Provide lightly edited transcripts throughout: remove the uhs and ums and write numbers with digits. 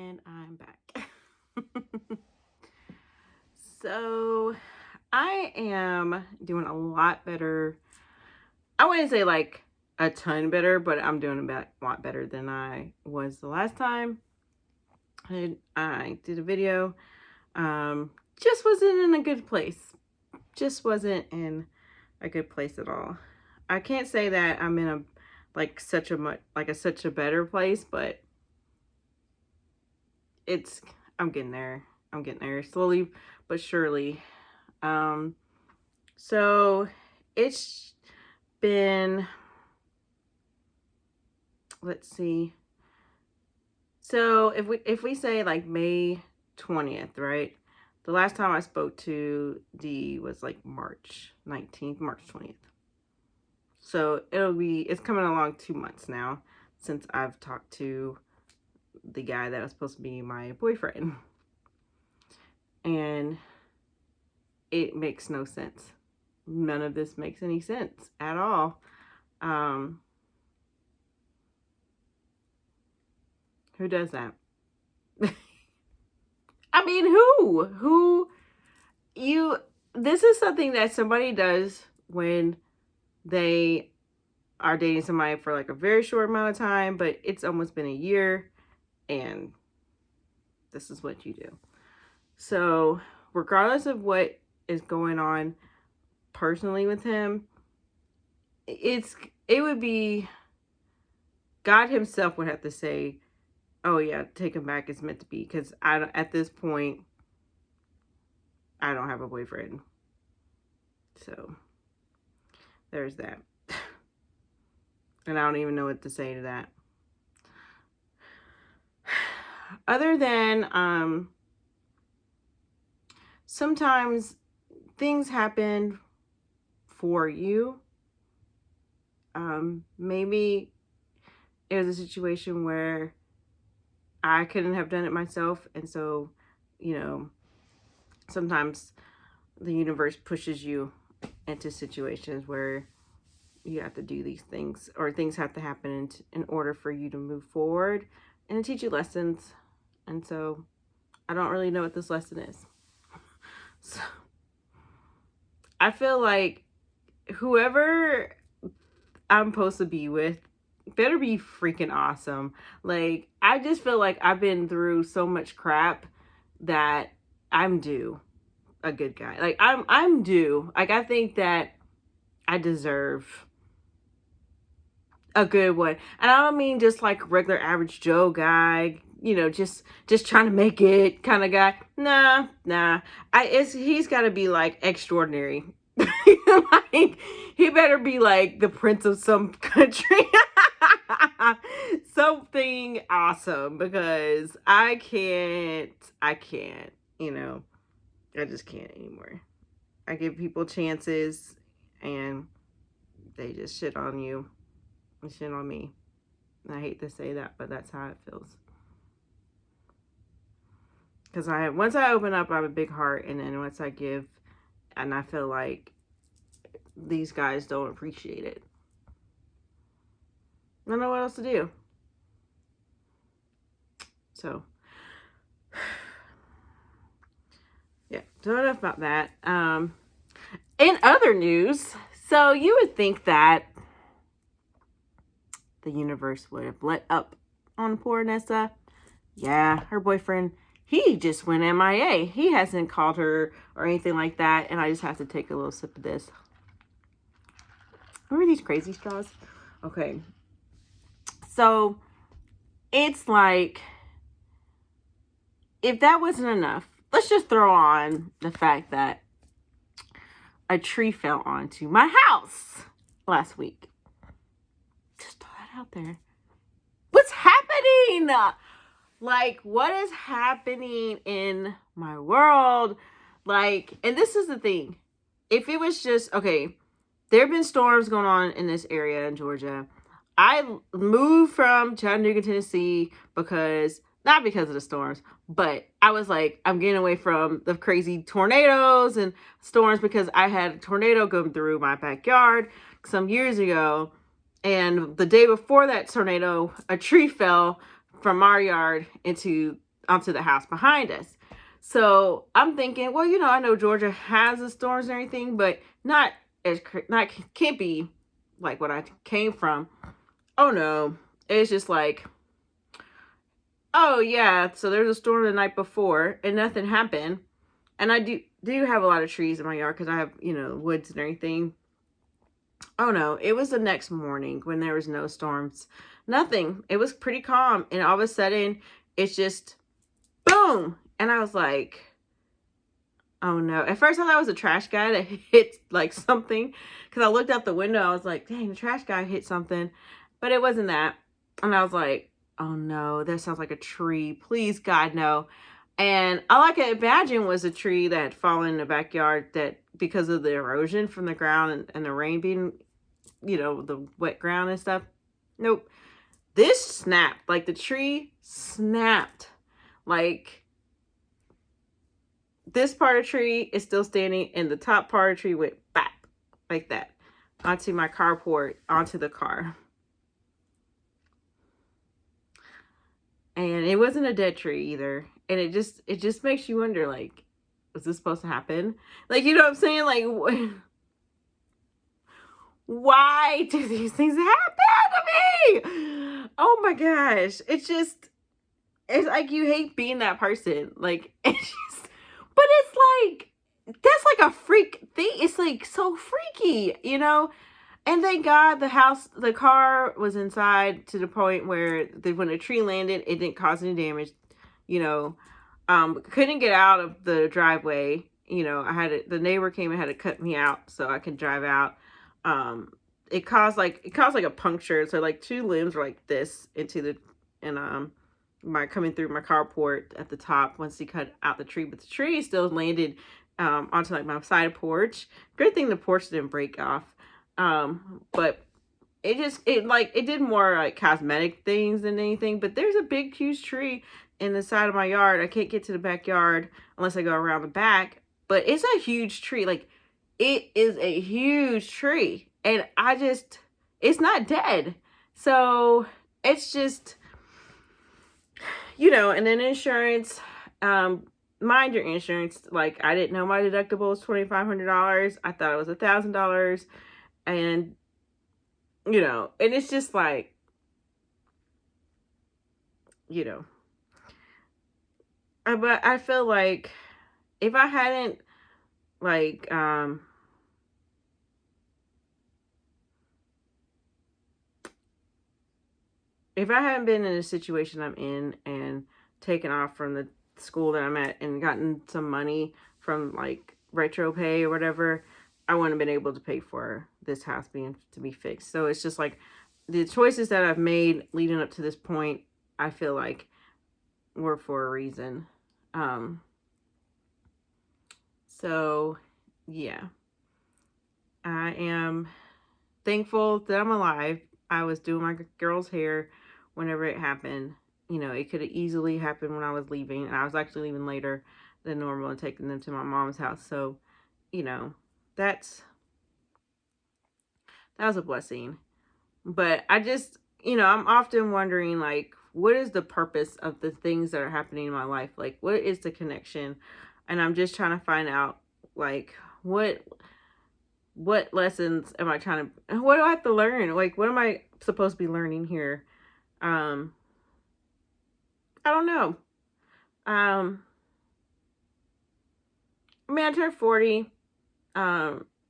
And I'm back. So I am doing a lot better. I wouldn't say like a ton better, but I'm doing a lot better than I was the last time I did a video. Just wasn't in a good place. Just wasn't in a good place at all. I can't say that I'm in a such a better place, but it's I'm getting there. I'm getting there slowly but surely. So it's been, let's see. So if we say like May 20th, right? The last time I spoke to D was like March 19th, March 20th. So it's coming along 2 months now since I've talked to the guy that was supposed to be my boyfriend. And it makes no sense. None of this makes any sense at all. Who does that? I mean, this is something that somebody does when they are dating somebody for like a very short amount of time, but it's almost been a year and this is what you do. So regardless of what is going on personally with him, it would be God himself would have to say, oh yeah, take him back, it's meant to be, because at this point I don't have a boyfriend. So there's that. And I don't even know what to say to that. Other than sometimes things happen for you. Maybe it was a situation where I couldn't have done it myself, and so, sometimes the universe pushes you into situations where you have to do these things, or things have to happen in order for you to move forward and to teach you lessons. And so I don't really know what this lesson is. So I feel like whoever I'm supposed to be with better be freaking awesome. Like, I just feel like I've been through so much crap that I'm due a good guy. Like, I'm due. Like, I think that I deserve a good one. And I don't mean just like regular average Joe guy, just trying to make it kind of guy. Nah. He's got to be like extraordinary. Like, he better be like the prince of some country. Something awesome, because I can't, I just can't anymore. I give people chances and they just shit on you and shit on me. I hate to say that, but that's how it feels. Because once I open up, I have a big heart, and then once I give, and I feel like these guys don't appreciate it. I don't know what else to do. So, yeah, so enough about that. In other news, so you would think that the universe would have let up on poor Nessa. Yeah, her boyfriend, he just went MIA. He hasn't called her or anything like that, and I just have to take a little sip of this. Remember these crazy straws? Okay. So, it's like, if that wasn't enough, let's just throw on the fact that a tree fell onto my house last week. Just throw that out there. What's happening? Like, what is happening in my world? Like, and this is the thing. If it was just, okay, there have been storms going on in this area in Georgia. I moved from Chattanooga, Tennessee, not because of the storms, but I was like, I'm getting away from the crazy tornadoes and storms, because I had a tornado go through my backyard some years ago. And the day before that tornado, a tree fell from our yard into onto the house behind us. So I'm thinking, well, I know Georgia has the storms and everything, but not can't be like what I came from. Oh no, it's just like, oh yeah, so there's a storm the night before and nothing happened. And I do have a lot of trees in my yard because I have, woods and everything. Oh no, it was the next morning when there was no storms. Nothing. It was pretty calm. And all of a sudden, it's just boom. And I was like, oh no. At first, I thought it was a trash guy that hit like something. Because I looked out the window. I was like, dang, the trash guy hit something. But it wasn't that. And I was like, oh no, that sounds like a tree. Please, God, no. And all I could imagine was a tree that had fallen in the backyard that because of the erosion from the ground and the rain being, the wet ground and stuff. Nope. This snapped. Like the tree snapped. Like this part of the tree is still standing and the top part of the tree went back like that onto my carport, onto the car. And it wasn't a dead tree either. And it just makes you wonder, like, was this supposed to happen? Like, you know what I'm saying? Like, why do these things happen to me? Oh my gosh. It's like you hate being that person. Like, but it's like, that's like a freak thing. It's like so freaky, And thank God the car was inside to the point where when the tree landed, it didn't cause any damage, couldn't get out of the driveway. The neighbor came and had to cut me out so I could drive out. It caused like a puncture. So like two limbs were like this my coming through my carport at the top once he cut out the tree, but the tree still landed, onto like my side porch. Good thing the porch didn't break off. But it did more like cosmetic things than anything, but there's a big, huge tree in the side of my yard. I can't get to the backyard unless I go around the back, but it's a huge tree. Like it is a huge tree and it's not dead. So it's just, and then insurance, mind your insurance. Like I didn't know my deductible was $2,500. I thought it was $1,000. And, and it's just like, but I feel like if I hadn't like, if I hadn't been in a situation I'm in and taken off from the school that I'm at and gotten some money from like retro pay or whatever, I wouldn't have been able to pay for this house to be fixed. So it's just like the choices that I've made leading up to this point, I feel like were for a reason. So yeah, I am thankful that I'm alive. I was doing my girl's hair whenever it happened. It could have easily happened when I was leaving, and I was actually leaving later than normal and taking them to my mom's house. So, that was a blessing. But I just, I'm often wondering, like, what is the purpose of the things that are happening in my life? Like, what is the connection? And I'm just trying to find out, like, what lessons am I what do I have to learn? Like, what am I supposed to be learning here? I don't know. I I turned 40.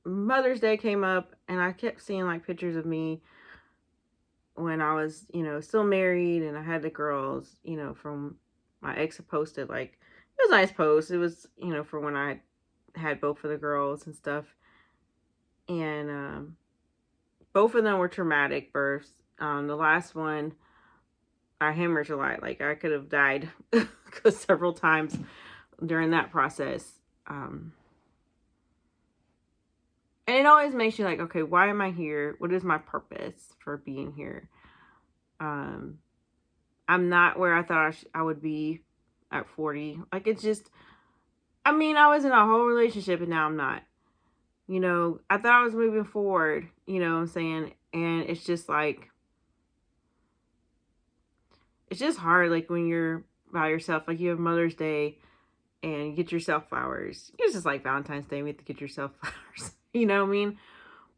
Mother's Day came up and I kept seeing like pictures of me when I was, still married and I had the girls, from my ex posted. Like, it was a nice post. It was, for when I had both of the girls and stuff. And both of them were traumatic births. The last one, I hemorrhaged a lot. Like, I could have died several times during that process. And it always makes you like, okay, why am I here? What is my purpose for being here? I'm not where I thought I would be at 40. Like, it's just, I was in a whole relationship and now I'm not. I thought I was moving forward, what I'm saying? And it's just like, it's just hard, like, when you're buy yourself, like you have Mother's Day and you get yourself flowers. It's just like Valentine's Day, we have to get yourself flowers. You know what I mean?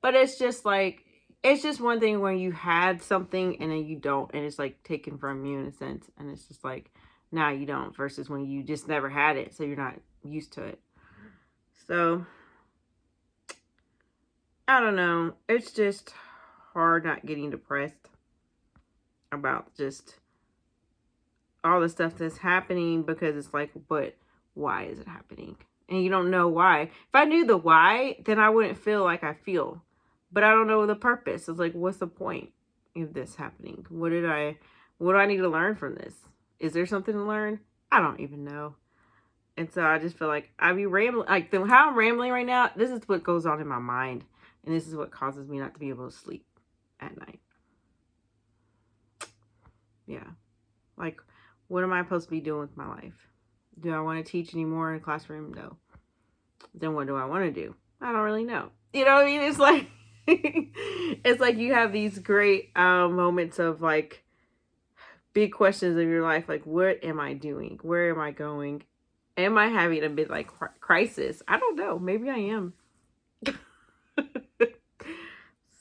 But it's just like, it's just one thing when you had something and then you don't, and it's like taken from you in a sense. And it's just like, now you don't, versus when you just never had it, so you're not used to it. So, I don't know. It's just hard not getting depressed about just all the stuff that's happening, because it's like, but why is it happening? And you don't know why. If I knew the why, then I wouldn't feel like I feel. But I don't know the purpose. It's like, what's the point of this happening? What do I need to learn from this? Is there something to learn? I don't even know. And so I just feel like I be rambling. Like, how I'm rambling right now, this is what goes on in my mind. And this is what causes me not to be able to sleep at night. Yeah. Like, what am I supposed to be doing with my life? Do I want to teach anymore in a classroom? No. Then what do I want to do? I don't really know. You know what I mean? It's like, it's like you have these great moments of like big questions of your life. Like, what am I doing? Where am I going? Am I having a bit like crisis? I don't know. Maybe I am.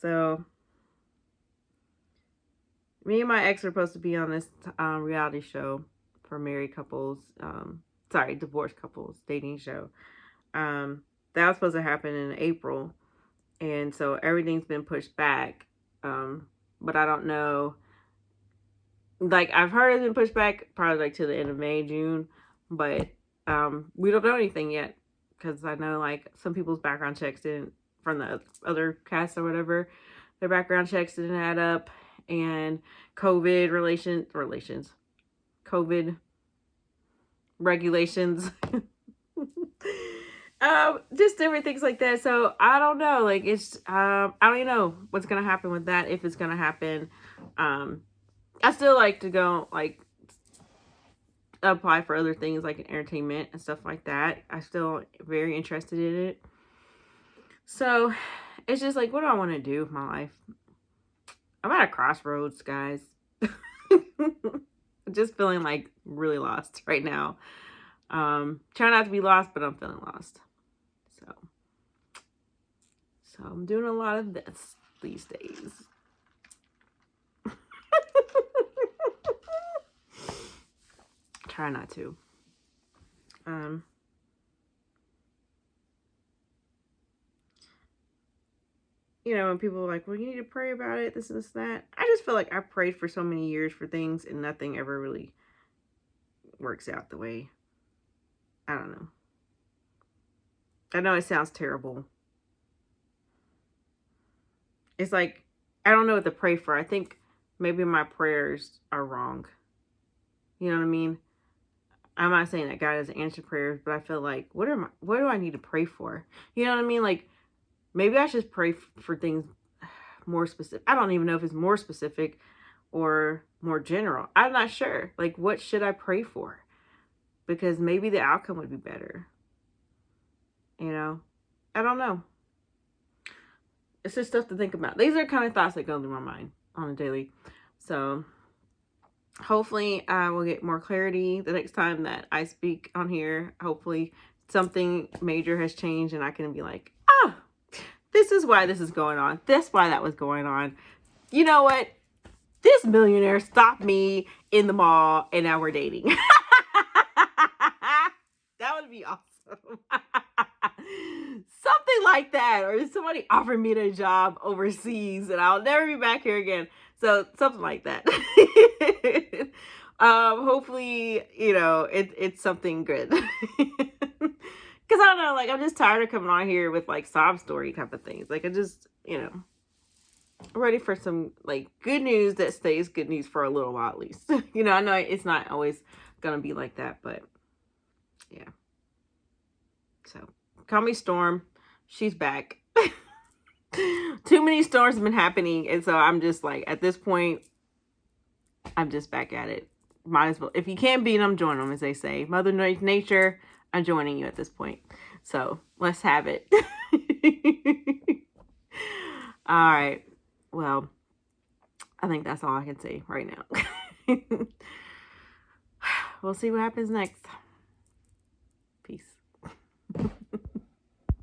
So, me and my ex are supposed to be on this reality show for married couples. Divorced couples dating show. That was supposed to happen in April, and so everything's been pushed back. But I don't know. Like, I've heard it's been pushed back probably like to the end of May, June, but we don't know anything yet, because I know like some people's background checks didn't, from the other cast or whatever, their background checks didn't add up, and COVID COVID regulations, just different things like that. So I don't know. Like, it's I don't even know what's gonna happen with that, if it's gonna happen. I still like to go like apply for other things like entertainment and stuff like that. I'm still very interested in it. So it's just like, what do I want to do with my life? I'm at a crossroads, guys. Just feeling like really lost right now. Trying not to be lost, but I'm feeling lost. So I'm doing a lot of this these days. Try not to. You know, when people are like, well, you need to pray about it, this and this and that. I just feel like I prayed for so many years for things and nothing ever really works out the way. I don't know. I know it sounds terrible. It's like, I don't know what to pray for. I think maybe my prayers are wrong. You know what I mean? I'm not saying that God doesn't answer prayers, but I feel like, what do I need to pray for? You know what I mean? Like, maybe I should pray for things more specific. I don't even know if it's more specific or more general. I'm not sure. Like, what should I pray for? Because maybe the outcome would be better. You know? I don't know. It's just stuff to think about. These are kind of thoughts that go through my mind on a daily. So hopefully I will get more clarity the next time that I speak on here. Hopefully something major has changed and I can be like, this is why this is going on. That's why that was going on. You know what? This millionaire stopped me in the mall and now we're dating. That would be awesome. Something like that. Or somebody offered me a job overseas and I'll never be back here again. So something like that. Hopefully, you know, it's something good. Because I don't know, like, I'm just tired of coming on here with like sob story type of things. Like, I just, you know, I'm ready for some like good news that stays good news for a little while at least. You know, I know it's not always gonna be like that, but yeah. So call me Storm. She's back. Too many storms have been happening, and so I'm just like, at this point, I'm just back at it. Might as well. If you can't beat them, join them, as they say. Mother Nature, I'm joining you at this point. So let's have it. All right. Well, I think that's all I can say right now. we'll see what happens next. Peace.